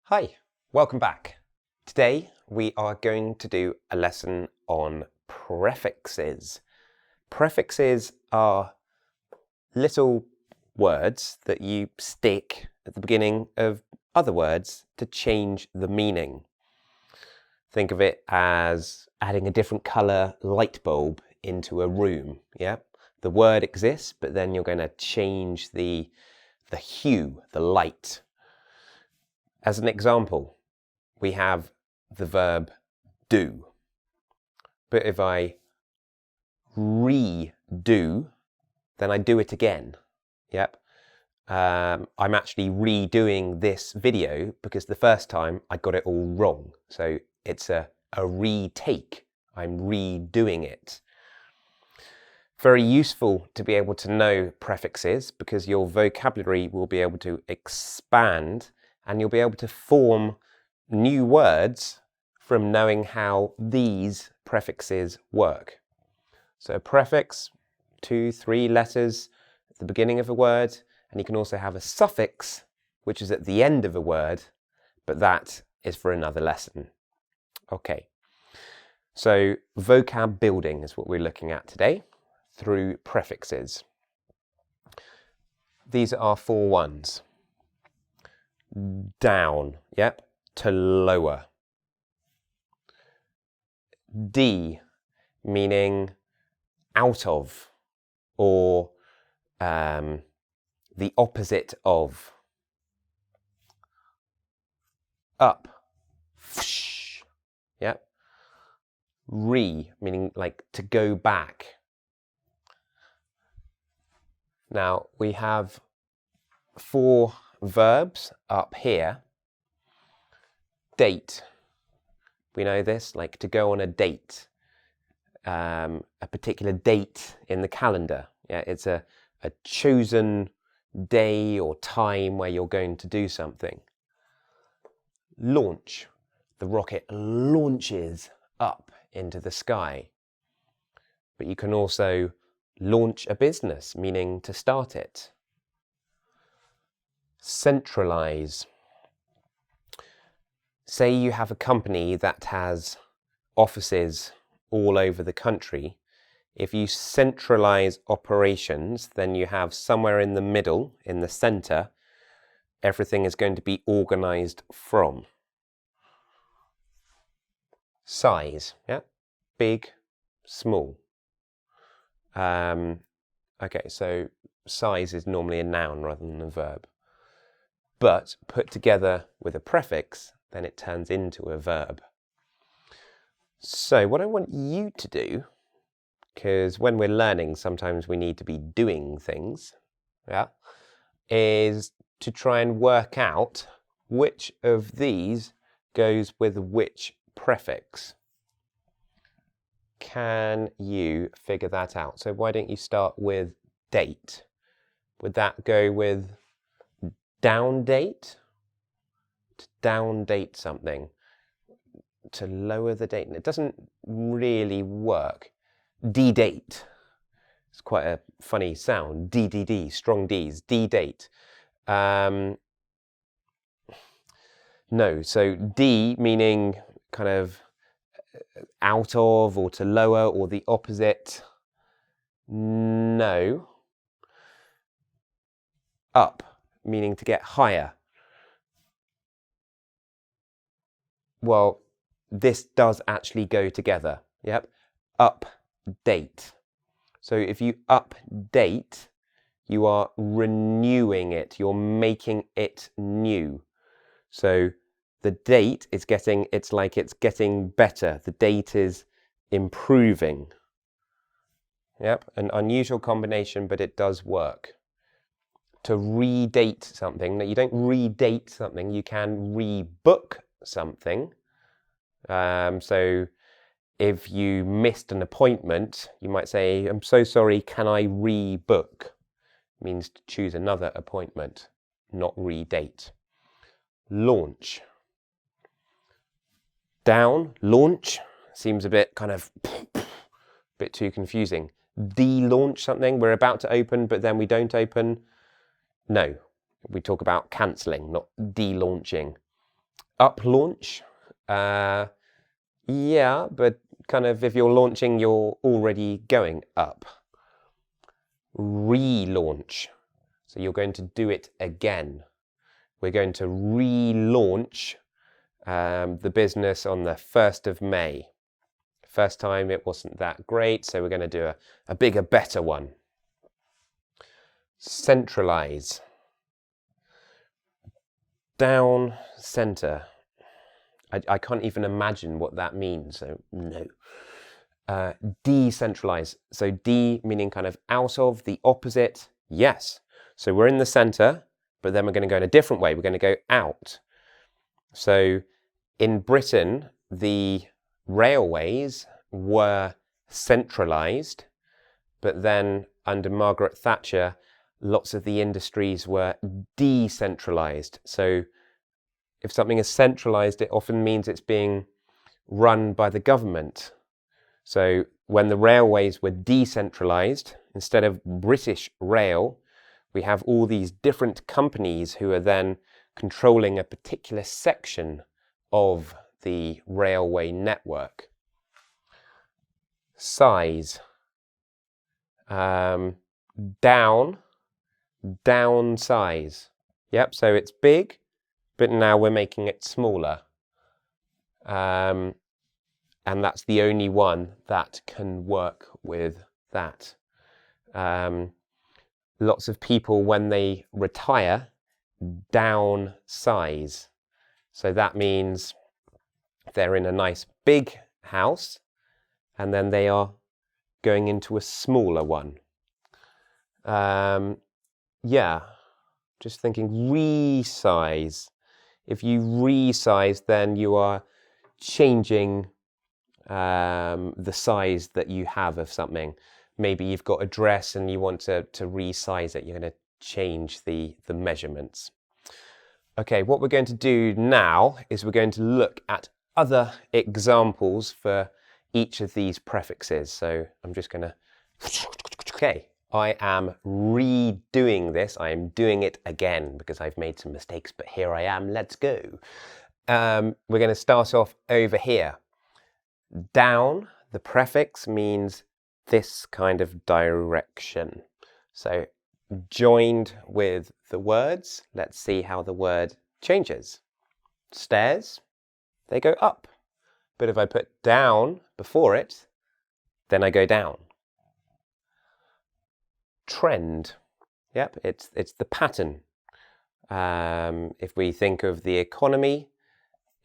Hi, welcome back. Today we are going to do a lesson on prefixes. Prefixes are little words that you stick at the beginning of other words to change the meaning. Think of it as adding a different color light bulb into a room. Yeah, the word exists, but then you're going to change the hue, the light. As an example, we have the verb do. But if I redo, then I do it again. Yep. I'm actually redoing this video because the first time I got it all wrong. So it's a retake. I'm redoing it. Very useful to be able to know prefixes because your vocabulary will be able to expand and you'll be able to form new words from knowing how these prefixes work. So a prefix, 2, 3 letters at the beginning of a word, and you can also have a suffix, which is at the end of a word, but that is for another lesson. Okay, so vocab building is what we're looking at today through prefixes. These are 4 ones. Down, yep, to lower. D, meaning out of, or the opposite of. Up, whoosh, yep. Re, meaning like to go back. Now we have 4 verbs up here. Date, we know this, like to go on a date, a particular date in the calendar. Yeah, it's a chosen day or time where you're going to do something. Launch, the rocket launches up into the sky. But you can also launch a business, meaning to start it. Centralize. Say you have a company that has offices all over the country. If you centralize operations, then you have somewhere in the middle, in the center, everything is going to be organized from. Size, yeah, big, small. Okay, so size is normally a noun rather than a verb. But put together with a prefix, then it turns into a verb. So what I want you to do, because when we're learning, sometimes we need to be doing things, yeah, is to try and work out which of these goes with which prefix. Can you figure that out? So why don't you start with date? Would that go with down date? To down date something. To lower the date. It doesn't really work. D-date. It's quite a funny sound. D-D-D, strong Ds. D-date. No, so D meaning kind of out of or to lower or the opposite. No. Up, meaning to get higher. Well, this does actually go together. Yep. Update. So if you update, you are renewing it. You're making it new. So the date is getting, it's like it's getting better. The date is improving. Yep. An unusual combination, but it does work. To redate something, that you don't redate something, you can rebook something. So if you missed an appointment, you might say, I'm so sorry, can I rebook? It means to choose another appointment, not redate. Launch. Down, launch, seems a bit kind of, bit too confusing. De-launch something, we're about to open, but then we don't open. No, we talk about cancelling, not de-launching. Up launch. Yeah, but kind of if you're launching, you're already going up. Relaunch. So you're going to do it again. We're going to relaunch the business on the 1st of May. First time it wasn't that great, so we're going to do a bigger, better one. Centralize. Down, center. I can't even imagine what that means, so no. Decentralize. So de meaning kind of out of, the opposite, yes. So we're in the center, but then we're going to go in a different way. We're going to go out. So in Britain, the railways were centralized, but then under Margaret Thatcher, lots of the industries were decentralized. So if something is centralized, it often means it's being run by the government. So when the railways were decentralized, instead of British Rail, we have all these different companies who are then controlling a particular section of the railway network. Size. Downsize. Yep, so it's big, but now we're making it smaller. And that's the only one that can work with that. Lots of people, when they retire, downsize. So that means they're in a nice big house and then they are going into a smaller one. Yeah, just thinking resize. If you resize, then you are changing the size that you have of something. Maybe you've got a dress and you want to resize it. You're going to change the measurements. Okay, what we're going to do now is we're going to look at other examples for each of these prefixes. So I'm just going to... Okay, I am redoing this. I am doing it again because I've made some mistakes, but here I am. Let's go. We're going to start off over here. Down, the prefix means this kind of direction. So joined with the words, let's see how the word changes. Stairs, they go up. But if I put down before it, then I go down. Trend, yep, it's the pattern. If we think of the economy,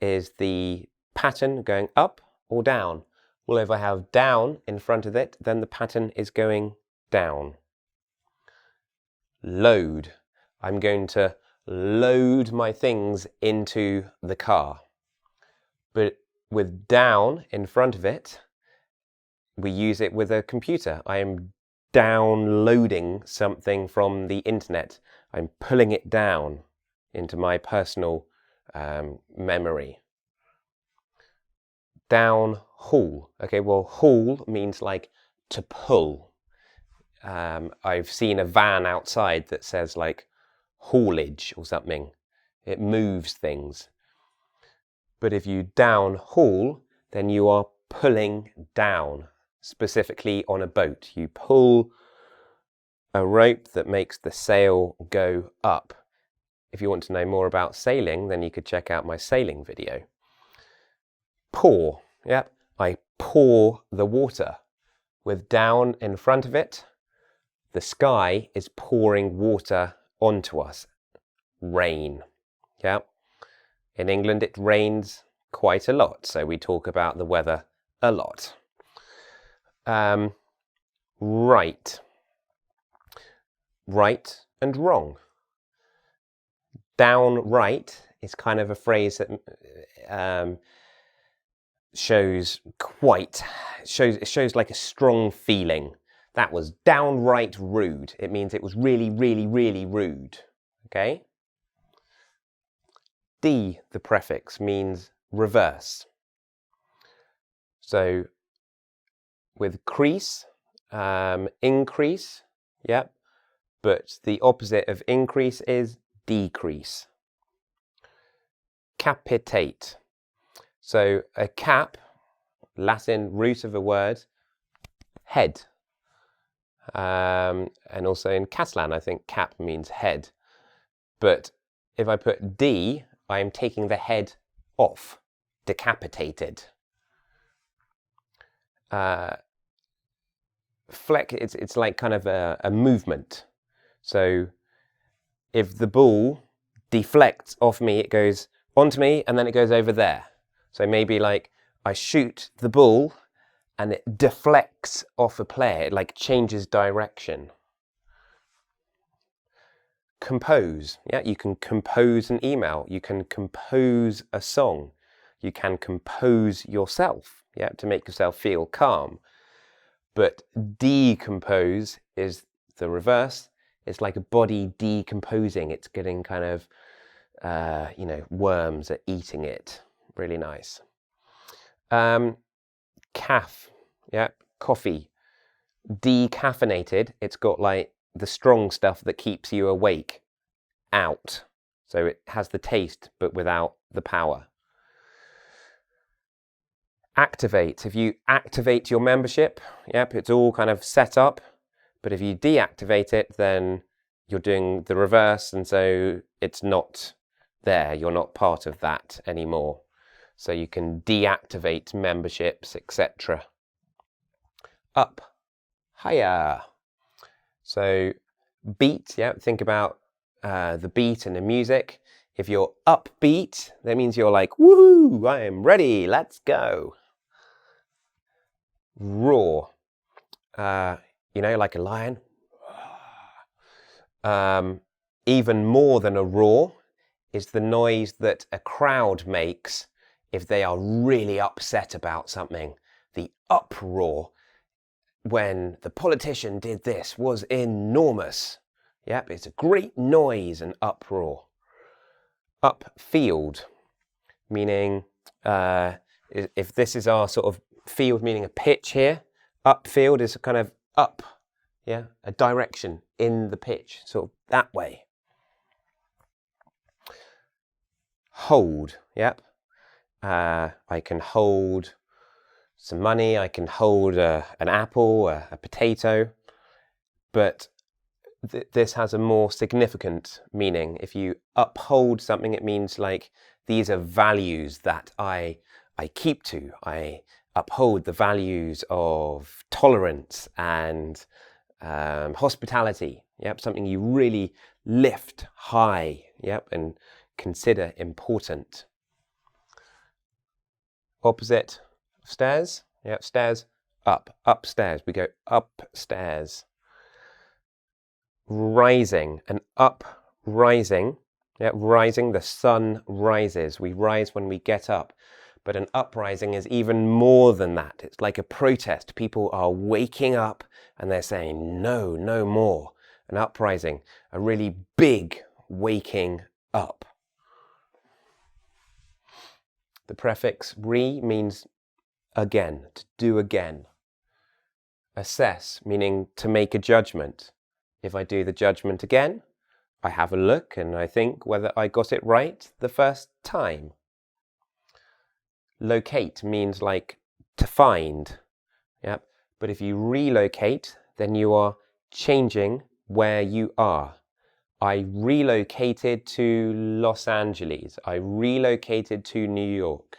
is the pattern going up or down? Well, if I have down in front of it, then the pattern is going down. Load. I'm going to load my things into the car. But with down in front of it, we use it with a computer. I am downloading something from the internet. I'm pulling it down into my personal memory. Down haul. Okay, well, haul means like to pull. I've seen a van outside that says like haulage or something. It moves things. But if you down haul, then you are pulling down, specifically on a boat. You pull a rope that makes the sail go up. If you want to know more about sailing, then you could check out my sailing video. Pour, yep, I pour the water. With down in front of it, the sky is pouring water onto us. Rain, yep. In England it rains quite a lot, so we talk about the weather a lot. Right. Right and wrong. Downright is kind of a phrase that shows like a strong feeling. That was downright rude. It means it was really, really, really rude. Okay? D, the prefix, means reverse. So with crease, increase, yep, but the opposite of increase is decrease. Capitate. So a cap, Latin root of a word, head. And also in Catalan, I think cap means head. But if I put D, I am taking the head off, decapitated. Fleck, it's like kind of a movement. So if the ball deflects off me, it goes onto me and then it goes over there. So maybe like I shoot the ball and it deflects off a player, it like changes direction. Compose, yeah, you can compose an email, you can compose a song, you can compose yourself, yeah, to make yourself feel calm. But decompose is the reverse. It's like a body decomposing. It's getting kind of, you know, worms are eating it. Really nice. Caf, yeah, coffee. Decaffeinated, it's got like the strong stuff that keeps you awake out. So it has the taste, but without the power. Activate, if you activate your membership, yep, it's all kind of set up, but if you deactivate it, then you're doing the reverse, and so it's not there, you're not part of that anymore. So you can deactivate memberships, etc. Up, higher. So beat, yeah, think about the beat and the music. If you're upbeat, that means you're like, woohoo, I am ready, let's go. Roar, you know, like a lion. Even more than a roar is the noise that a crowd makes if they are really upset about something. The uproar when the politician did this was enormous. Yep, it's a great noise, an uproar. Upfield, meaning if this is our sort of field, meaning a pitch here, upfield is kind of up, yeah, a direction in the pitch, sort of that way. Hold, yep. I can hold some money, I can hold an apple, a potato, but this has a more significant meaning. If you uphold something, it means like these are values that I keep to. I uphold the values of tolerance and hospitality. Yep, something you really lift high. Yep, and consider important. Opposite, stairs. Yep, stairs, up, upstairs. We go upstairs. Rising, an uprising. Yep, rising, the sun rises. We rise when we get up. But an uprising is even more than that. It's like a protest. People are waking up and they're saying, no, no more. An uprising, a really big waking up. The prefix re means again, to do again. Assess, meaning to make a judgment. If I do the judgment again, I have a look and I think whether I got it right the first time. Locate means like to find, yep. But if you relocate, then you are changing where you are. I relocated to Los Angeles. I relocated to New York.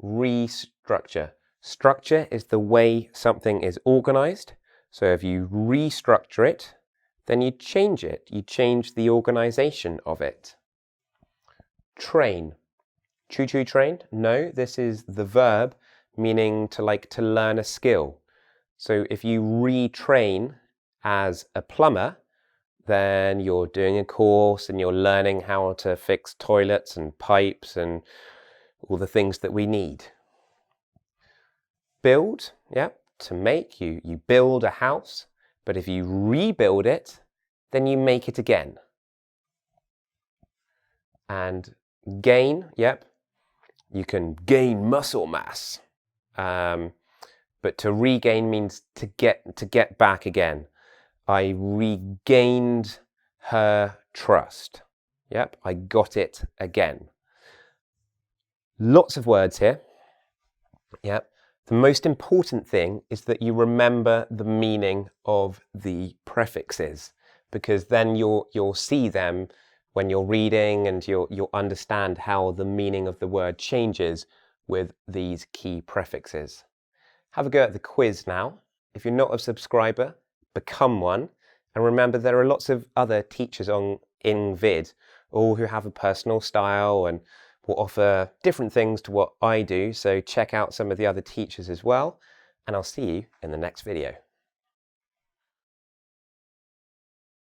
Restructure. Structure is the way something is organized. So if you restructure it, then you change it. You change the organization of it. Train. Choo-choo train? No, this is the verb meaning to learn a skill. So if you retrain as a plumber, then you're doing a course and you're learning how to fix toilets and pipes and all the things that we need. Build, yeah, to make. You build a house, but if you rebuild it, then you make it again. And gain, yep, you can gain muscle mass. But to regain means to get back again. I regained her trust. Yep, I got it again. Lots of words here. Yep. The most important thing is that you remember the meaning of the prefixes, because then you'll see them when you're reading, and you'll understand how the meaning of the word changes with these key prefixes. Have a go at the quiz now. If you're not a subscriber, become one. And remember, there are lots of other teachers on engVid, all who have a personal style and will offer different things to what I do. So check out some of the other teachers as well. And I'll see you in the next video.